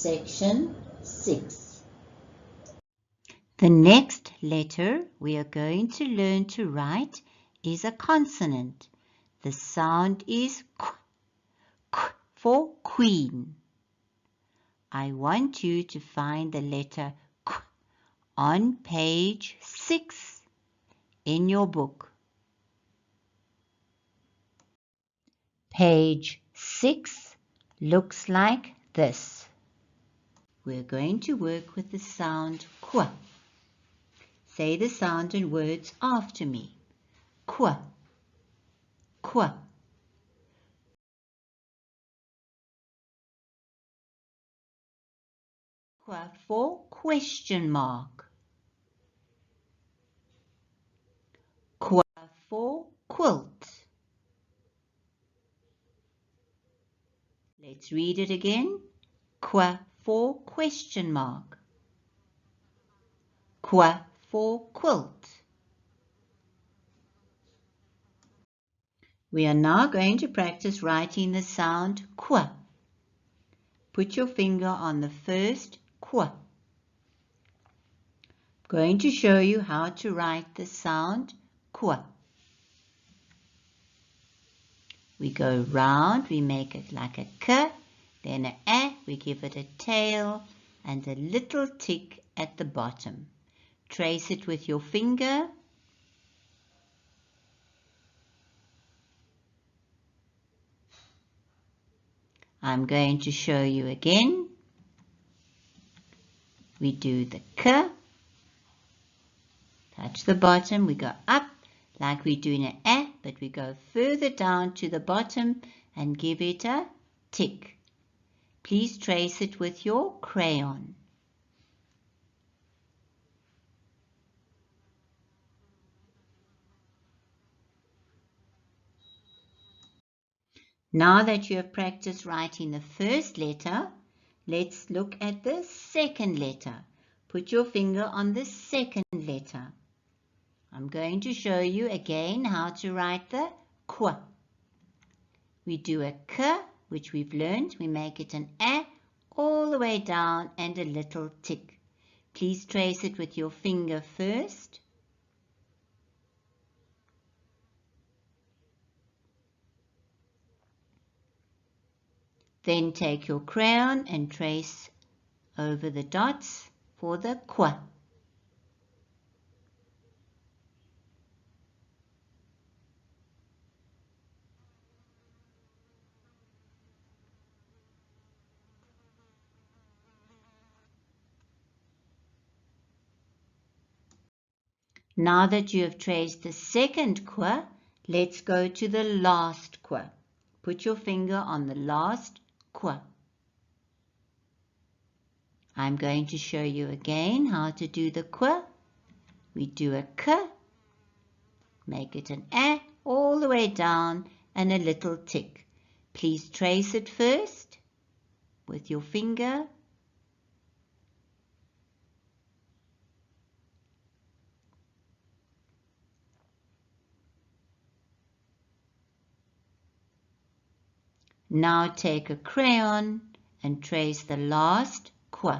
Section 6. The next letter we are going to learn to write is a consonant. The sound is Q, Q for queen. I want you to find the letter Q on page 6 in your book. Page 6 looks like this. We're going to work with the sound Q. Say the sound and words after me. Q, Q. Q for question mark. Q for quilt. Let's read it again. Q for question mark. Q for quilt. We are now going to practice writing the sound Q. Put your finger on the first Q. I'm going to show you how to write the sound Q. We go round, we make it like a K, then a, we give it a tail and a little tick at the bottom. Trace it with your finger. I'm going to show you again. We do the K, touch the bottom, we go up like we're doing an A, but we go further down to the bottom and give it a tick. Please trace it with your crayon. Now that you have practiced writing the first letter, let's look at the second letter. Put your finger on the second letter. I'm going to show you again how to write the Q. We do a K, which we've learned. We make it an A all the way down and a little tick. Please trace it with your finger first. Then take your crayon and trace over the dots for the Q. Now that you have traced the second Q, let's go to the last Q. Put your finger on the last Q. I'm going to show you again how to do the Q. We do a K, make it an A all the way down and a little tick. Please trace it first with your finger. Now take a crayon and trace the last Q.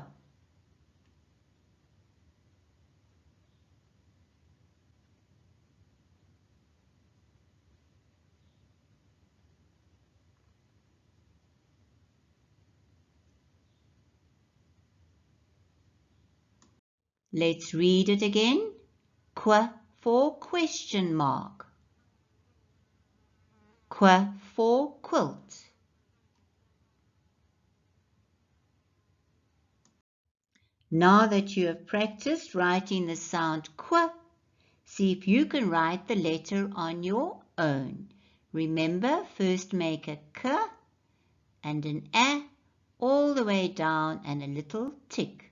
Let's read it again. Q for question mark. Q for quilt. Now that you have practiced writing the sound Q, see if you can write the letter on your own. Remember, first make a K and an A all the way down and a little tick.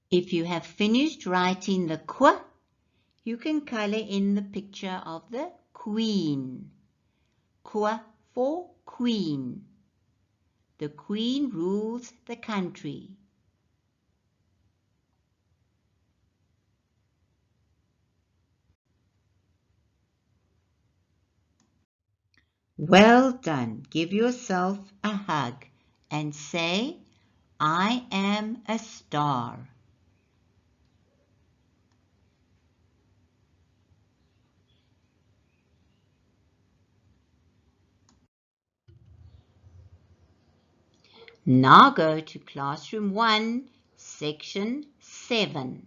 If you have finished writing the Q, you can color in the picture of the Q. queen. Q for queen. The queen rules the country. Well done. Give yourself a hug and say, I am a star. Now go to classroom 1, section 7.